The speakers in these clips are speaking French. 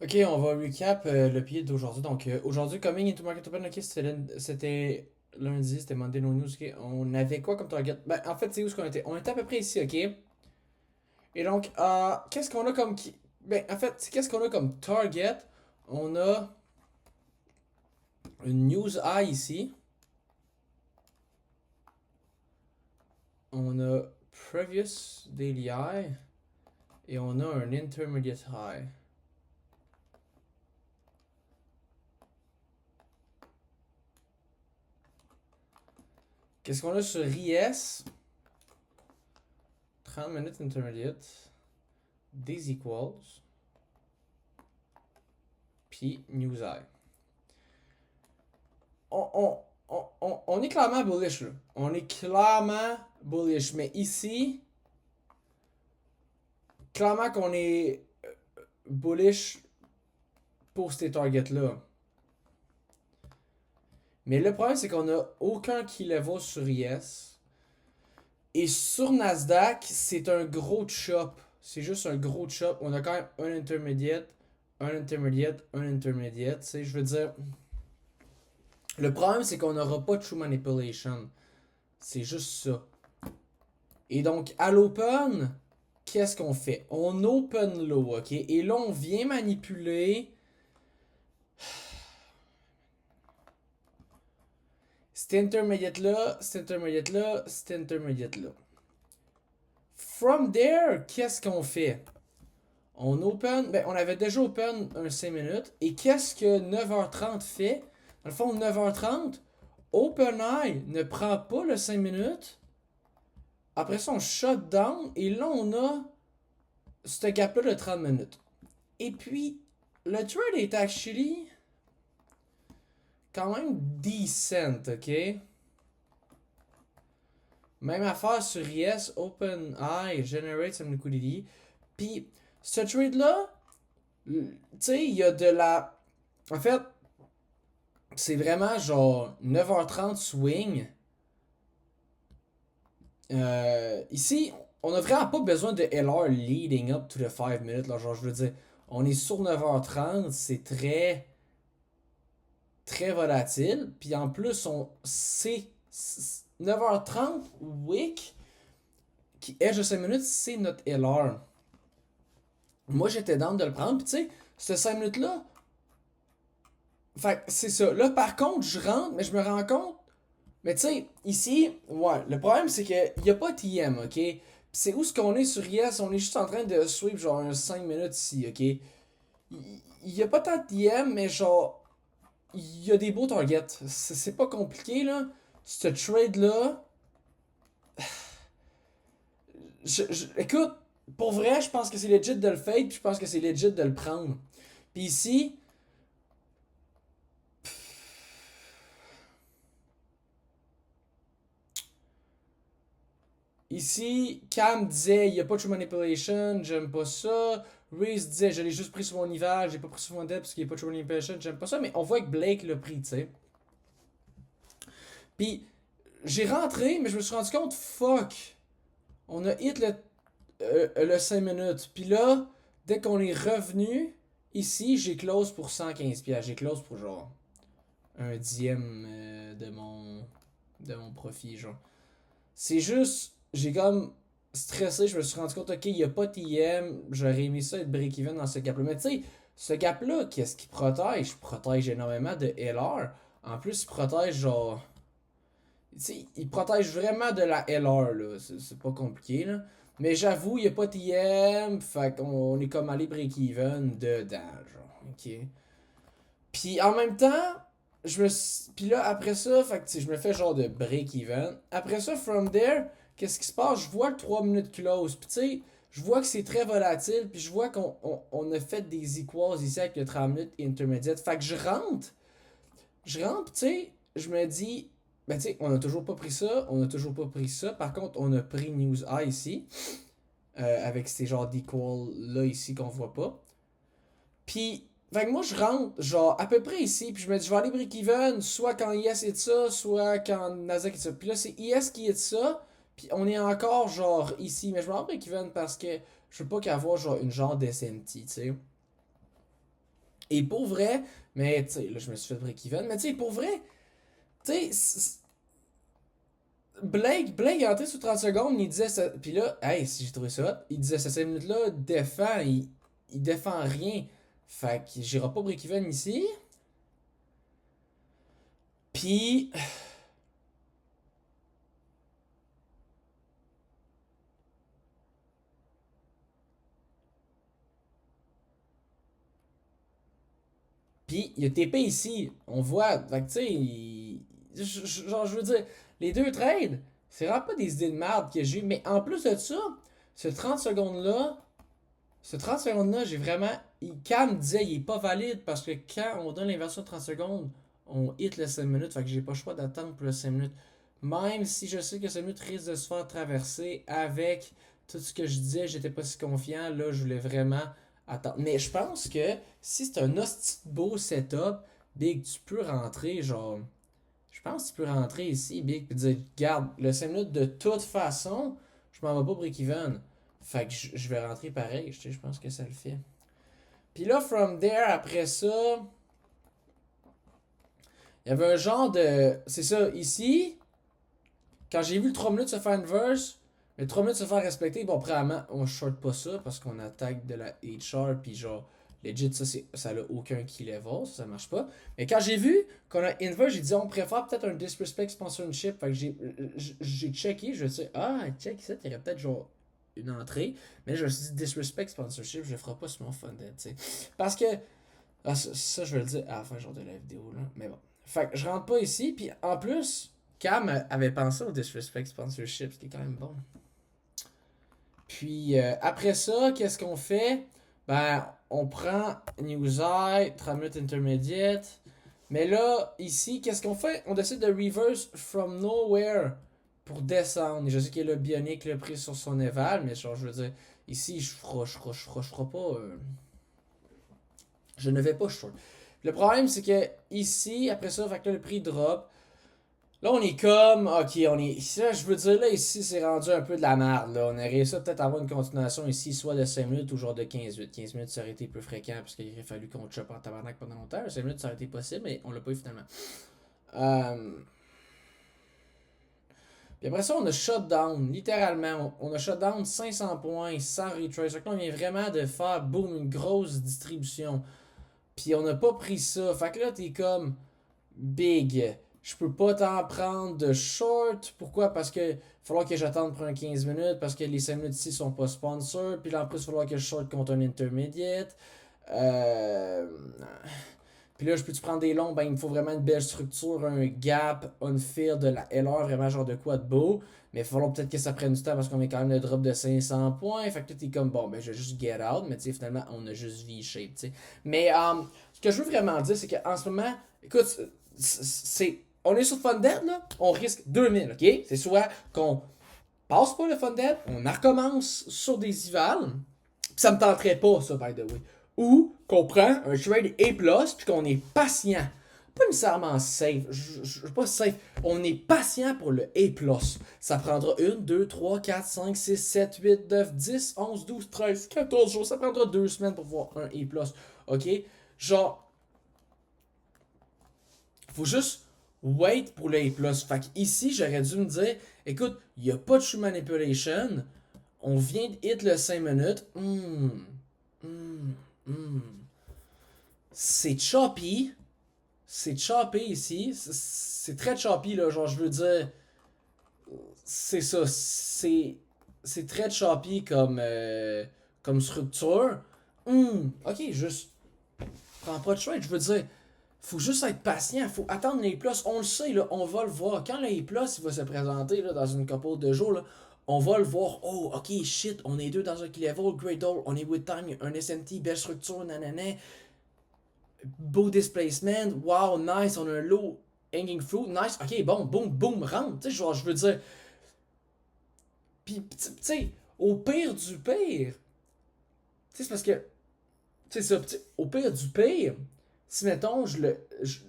Ok, on va recap le pied d'aujourd'hui. Donc, aujourd'hui, coming into market open, ok, c'était lundi, c'était Monday No News, ok. On avait quoi comme target? Ben, en fait, c'est où ce qu'on était? On était à peu près ici, ok. Et donc, qu'est-ce qu'on a comme. Ben, en fait, qu'est-ce qu'on a comme target? On a une news high ici. On a previous daily high. Et on a un intermediate high. Qu'est-ce qu'on a sur IS? 30 minutes intermediate. Des equals. Puis news high. On est clairement bullish là. On est clairement bullish. Mais ici, clairement qu'on est bullish pour ces targets-là. Mais le problème, c'est qu'on a aucun key level sur IS. Et sur Nasdaq, c'est un gros chop. C'est juste un gros chop. On a quand même un intermediate, un intermediate, un intermediate. Tu sais, je veux dire. Le problème, c'est qu'on n'aura pas de true manipulation. C'est juste ça. Et donc, à l'open, qu'est-ce qu'on fait? On open low, ok? Et là, on vient manipuler cet intermediate-là, cet intermediate-là, cet intermediate-là. From there, qu'est-ce qu'on fait? On open, ben on avait déjà open un 5 minutes. Et qu'est-ce que 9h30 fait? Dans le fond, 9h30, OpenEye ne prend pas le 5 minutes. Après ça, on shut down. Et là, on a ce gap-là de 30 minutes. Et puis, le trade est actually quand même decent, ok? Même affaire sur Yes, OpenEye, Generate some liquidity. Puis, ce trade-là, tu sais, il y a de la. En fait, c'est vraiment genre 9h30 swing. Ici, on n'a vraiment pas besoin de LR leading up to the 5 minutes. Là, genre, je veux dire, on est sur 9h30, c'est très, très volatile. Puis en plus, c'est 9h30 wick qui edge de 5 minutes, c'est notre LR. Moi, j'étais down de le prendre. Puis tu sais, ce 5 minutes-là, fait c'est ça. Là, par contre, je rentre, mais je me rends compte. Mais tu sais, ici, ouais, le problème, c'est qu'il n'y a pas TM, ok? Puis c'est où ce qu'on est sur Yes, on est juste en train de sweep genre un 5 minutes ici, ok? Il n'y a pas tant de TM, mais genre, il y a des beaux targets. C'est pas compliqué, là. Ce trade-là, écoute, pour vrai, je pense que c'est legit de le fade, puis je pense que c'est legit de le prendre. Puis ici, ici, Cam disait, il n'y a pas de true manipulation, j'aime pas ça. Reese disait, je l'ai juste pris sur mon hiver, j'ai pas pris sur mon debt parce qu'il n'y a pas de true manipulation, j'aime pas ça. Mais on voit que Blake l'a pris, tu sais. Puis, j'ai rentré, mais je me suis rendu compte, fuck, on a hit le 5 minutes. Puis là, dès qu'on est revenu, ici, j'ai close pour 115$. J'ai close pour genre un dixième de mon profit, genre. C'est juste, j'ai comme stressé, je me suis rendu compte, ok, il n'y a pas de TM, j'aurais aimé ça être break-even dans ce gap-là. Mais tu sais, ce gap-là, qu'est-ce qu'il protège? Il protège énormément de LR. En plus, il protège genre. Tu sais, il protège vraiment de la LR, là. C'est pas compliqué, là. Mais j'avoue, il n'y a pas de TM, fait qu'on est comme allé break-even dedans, genre. Ok. Puis en même temps, puis là, après ça, fait que, je me fais genre de break-even. Après ça, from there, qu'est-ce qui se passe? Je vois le 3 minutes close. Puis tu sais, je vois que c'est très volatile. Puis je vois qu'on a fait des equals ici avec le 30 minutes intermédiate. Fait que je rentre. Tu sais, je me dis, ben tu sais, on a toujours pas pris ça. On a toujours pas pris ça. Par contre, on a pris News A ici. Avec ces genres d'equals là ici qu'on voit pas. Puis, fait que moi, je rentre, genre, à peu près ici, puis je me dis, je vais aller break-even, soit quand IS est de ça, soit quand Nasdaq est de ça. Puis là, c'est IS qui est de ça, puis on est encore, genre, ici. Mais je vais en break-even parce que je veux pas qu'avoir, genre, une genre d'SMT, tu sais. Et pour vrai, mais tu sais, là, je me suis fait break-even, mais tu sais, pour vrai, tu sais, Blake est entré sur 30 secondes, il disait ça. Puis là, hey, si j'ai trouvé ça hot, il disait ça 5 minutes-là, défend, il défend rien. Fait que j'irai pas break-even ici. Puis. Puis il y a TP ici. On voit. Fait que tu sais, genre, je veux dire, les deux trades, c'est vraiment pas des idées de merde que j'ai eu. Mais en plus de ça, ce 30 secondes-là, ce 30 secondes-là, j'ai vraiment. Cam disait il est pas valide parce que quand on donne l'inversion de 30 secondes, on hit le 5 minutes. Fait que j'ai pas le choix d'attendre pour le 5 minutes. Même si je sais que 5 minutes risque de se faire traverser avec tout ce que je disais, j'étais pas si confiant. Là, je voulais vraiment attendre. Mais je pense que si c'est un hostie de beau setup, Big, tu peux rentrer genre. Je pense que tu peux rentrer ici, Big, et dire, garde, le 5 minutes de toute façon, je m'en vais pas break-even. Fait que je vais rentrer pareil, je pense que ça le fait. Puis là, from there, après ça, il y avait un genre de. C'est ça, ici, quand j'ai vu le 3 minutes se faire inverse, le 3 minutes se faire respecter, bon, probablement, on short pas ça parce qu'on attaque de la HR, puis genre, legit, ça a aucun key level, ça marche pas. Mais quand j'ai vu qu'on a inverse, j'ai dit, on préfère peut-être un disrespect sponsorship. Fait que j'ai checké, je me suis dit, ah, check ça, il y aurait peut-être genre une entrée. Mais je me suis dit, disrespect sponsorship, je le ferai pas sur mon funded, tu sais. Parce que, ça, je vais le dire à la fin genre de la vidéo, là. Mais bon. Fait que je rentre pas ici, puis en plus, Cam avait pensé au disrespect sponsorship, ce qui est quand même bon. Puis après ça, qu'est-ce qu'on fait? Ben, on prend News Eye, 30 minutes intermédiate. Mais là, ici, qu'est-ce qu'on fait? On décide de reverse from nowhere pour descendre. Et je sais qu'il y a le bionique le pris sur son éval, mais genre, je veux dire, ici, je ferai pas. Je ne vais pas short. Le problème, c'est que ici, après ça, fait que là, le prix drop. Là, on est comme, ok, on est. Là, je veux dire, là, ici, c'est rendu un peu de la merde. Là. On aurait réussi à peut-être avoir une continuation ici, soit de 5 minutes ou genre de 15 minutes. 15 minutes, ça aurait été plus fréquent parce qu'il aurait fallu qu'on chope en tabarnak pendant longtemps. 5 minutes, ça aurait été possible, mais on l'a pas eu finalement. Euh... Puis après ça, on a shutdown, littéralement. On a shutdown 500 points sans retrace. Donc là, on vient vraiment de faire, boum, une grosse distribution. Puis on n'a pas pris ça. Fait que là, t'es comme big. Je peux pas t'en prendre de short. Pourquoi? Parce que il va falloir que j'attende pour un 15 minutes. Parce que les 5 minutes ici sont pas sponsors. Puis là, en plus, il va falloir que je short contre un intermediate. Euh... Puis là, je peux-tu prendre des longs? Ben, il me faut vraiment une belle structure, un gap, unfair de la LR, vraiment genre de quoi de beau. Mais il va falloir peut-être que ça prenne du temps parce qu'on est quand même le drop de 500 points. Fait que là, t'es comme, bon, ben, je vais juste get out. Mais tu sais, finalement, on a juste V-shape, tu sais. Mais ce que je veux vraiment dire, c'est qu'en ce moment, écoute, on est sur Funded, là, on risque 2000, ok? C'est soit qu'on passe pas le Funded, on recommence sur des ivals. Ça me tenterait pas, ça, by the way. Ou qu'on prend un trade A+, puis qu'on est patient. Pas nécessairement safe. Je pas safe. On est patient pour le A+. Ça prendra 1, 2, 3, 4, 5, 6, 7, 8, 9, 10, 11, 12, 13, 14 jours. Ça prendra 2 semaines pour voir un A+. Ok? Genre, faut juste wait pour le A+. Fait que ici, j'aurais dû me dire, écoute, il n'y a pas de true manipulation. On vient de hit le 5 minutes. C'est choppy. C'est choppy ici. C'est très choppy, là. Genre, je veux dire. C'est ça. C'est très choppy comme structure. Ok, juste. Prends pas de trade. Je veux dire, faut juste être patient. Faut attendre les plus. On le sait, là. On va le voir. Quand le plus il va se présenter là, dans une couple de jours, là, on va le voir. Oh, ok, shit. On est deux dans un key level. Great all. On est with time. Un SMT. Belle structure. Nanana. Beau displacement, wow, nice, on a un low hanging fruit, nice, ok, bon, boom, boom, rentre, tu sais, genre, je veux dire, pis, tu sais, au pire du pire, tu sais, c'est parce que, tu sais, ça, au pire du pire, si, mettons,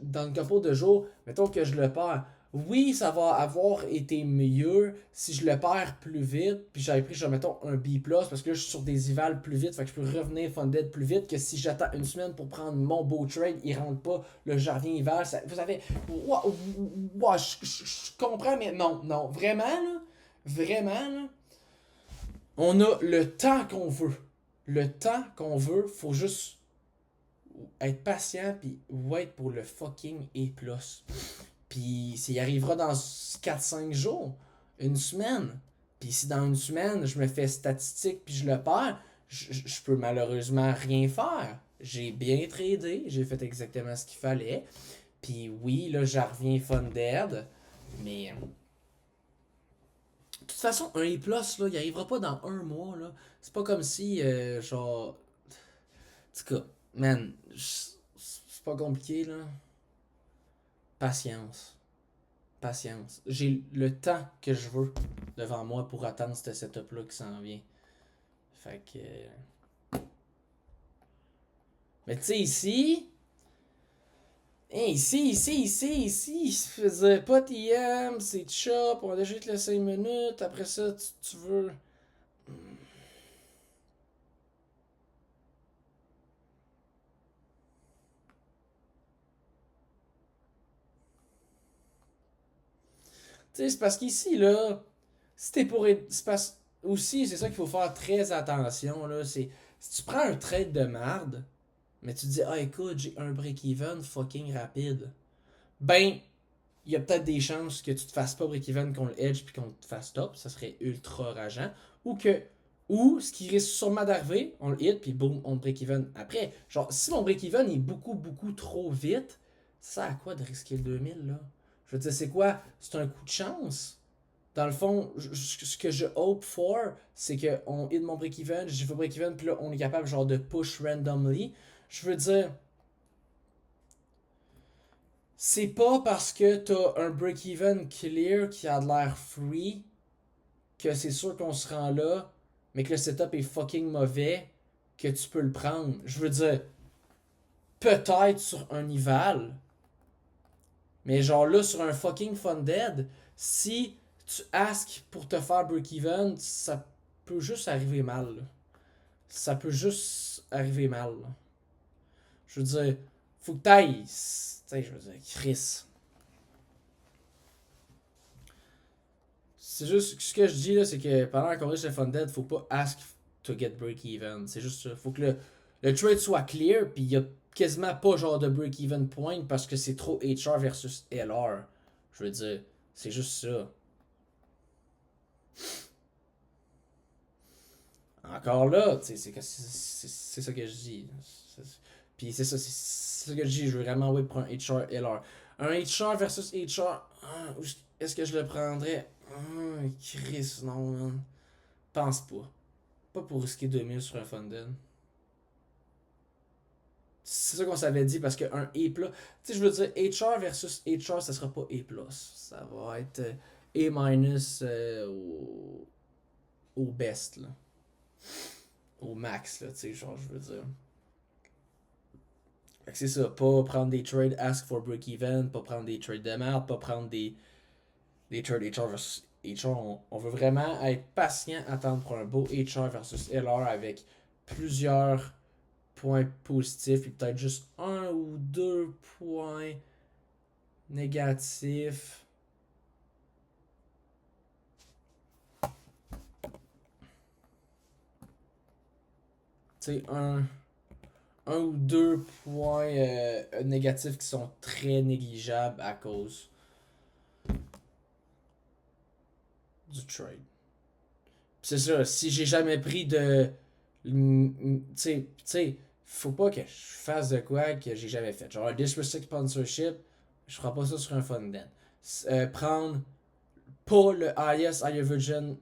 dans le capot de jour, mettons que je le perds, Oui, ça va avoir été mieux si je le perds plus vite, puis j'avais pris, genre, mettons, un B+, parce que là, je suis sur des evals plus vite, fait que je peux revenir funded plus vite que si j'attends une semaine pour prendre mon beau trade, il rentre pas, le jardin eval, vous savez, je comprends, mais non, non, vraiment, là, on a le temps qu'on veut. Le temps qu'on veut, faut juste être patient, puis wait pour le fucking A+. Puis s'il arrivera dans 4-5 jours, une semaine, puis si dans une semaine je me fais statistique puis je le perds, je peux malheureusement rien faire. J'ai bien tradé, j'ai fait exactement ce qu'il fallait. Puis oui, là, je reviens funded, mais de toute façon, un A+, là, il arrivera pas dans un mois, là. C'est pas comme si, genre... En tout cas, man, c'est pas compliqué, là. Patience. Patience. J'ai le temps que je veux devant moi pour attendre ce setup-là qui s'en vient. Fait que. Mais tu sais, ici. Hein, ici, je faisais pas TM, c'est chop, on va déjà te laisser 5 minutes, après ça, tu veux. Tu sais, c'est parce qu'ici, là, si t'es pour. C'est parce. Aussi, c'est ça qu'il faut faire très attention, là. C'est. Si tu prends un trade de marde, mais tu te dis, ah écoute, j'ai un break-even fucking rapide. Ben, il y a peut-être des chances que tu te fasses pas break-even qu'on le edge puis qu'on te fasse top. Ça serait ultra rageant. Ou que. Ou, ce qui risque sûrement d'arriver, on le hit puis boum, on break-even après. Genre, si mon break-even est beaucoup trop vite, ça à quoi de risquer le 2000 là? Je veux dire, c'est quoi? C'est un coup de chance. Dans le fond, ce que je hope for, c'est qu'on hit mon break-even, j'ai fait break-even, puis là, on est capable genre de push randomly. Je veux dire, c'est pas parce que t'as un break-even clear qui a de l'air free que c'est sûr qu'on se rend là, mais que le setup est fucking mauvais, que tu peux le prendre. Je veux dire, peut-être sur un Ival, mais genre là, sur un fucking Funded, si tu asks pour te faire break-even, ça peut juste arriver mal. Là. Ça peut juste arriver mal. Là. Je veux dire, faut que t'ailles. Tu sais, je veux dire, Chris. C'est juste ce que je dis là, c'est que pendant qu'on est chez Funded, faut pas ask to get break-even. C'est juste ça. Faut que le trade soit clear, puis il y a quasiment pas genre de break-even point parce que c'est trop HR versus LR. Je veux dire, c'est juste ça. Encore là, tu sais, c'est ça que je dis. Puis c'est ça, c'est ça que je dis. Je veux vraiment oui pour un HR LR. Un HR versus HR, est-ce que je le prendrais? Chris, non, man. Pense pas. Pas pour risquer 2000 sur un Funded. C'est ça qu'on s'avait dit parce qu'un A+, tu sais, je veux dire, HR versus HR, ça sera pas A+. Ça va être A- au best, là. Au max, là, tu sais, genre, je veux dire. Fait que c'est ça, pas prendre des trades ask for break-even, pas prendre des trades de merde, pas prendre des trades HR versus HR. On veut vraiment être patient, attendre pour un beau HR versus LR avec plusieurs points positifs, puis peut-être juste un ou deux points négatifs. Tu sais, un ou deux points négatifs qui sont très négligeables à cause du trade. C'est ça, si j'ai jamais pris de. Tu sais, faut pas que je fasse de quoi que j'ai jamais fait. Genre un Disrespect Sponsorship, je ferai pas ça sur un Funded. Prendre pas le IS, IVersion,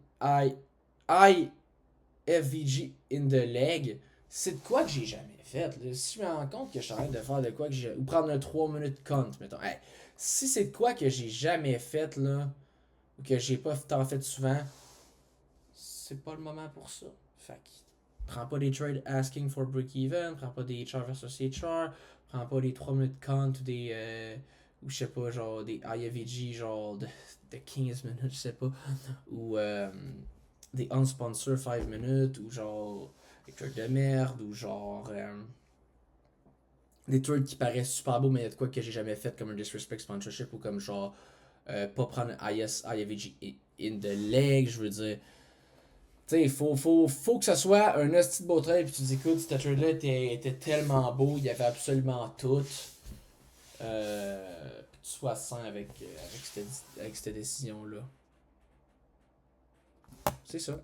IFVG in the leg, c'est de quoi que j'ai jamais fait. Là. Si je me rends compte que je suis en train de faire de quoi que j'ai. Ou prendre un 3 minutes count, mettons. Hey, si c'est de quoi que j'ai jamais fait, là, ou que j'ai pas tant fait souvent, c'est pas le moment pour ça. Fait que, prends pas des trades asking for break-even, prends pas des HR versus HR, prends pas des 3 minutes count ou des ou je sais pas, genre des IAVG genre de 15 minutes, je sais pas, ou des unsponsored 5 minutes, ou genre des trucs de merde, ou genre des trucs qui paraissent super beaux, mais il y a de quoi que j'ai jamais fait, comme un disrespect sponsorship, ou comme genre pas prendre IAVG in the leg, je veux dire. Tu sais, faut que ça soit un hostie de beau trade, puis tu te dis, écoute, ce trade-là était tellement beau, il y avait absolument tout. Puis tu sois sain avec cette décision-là. C'est ça.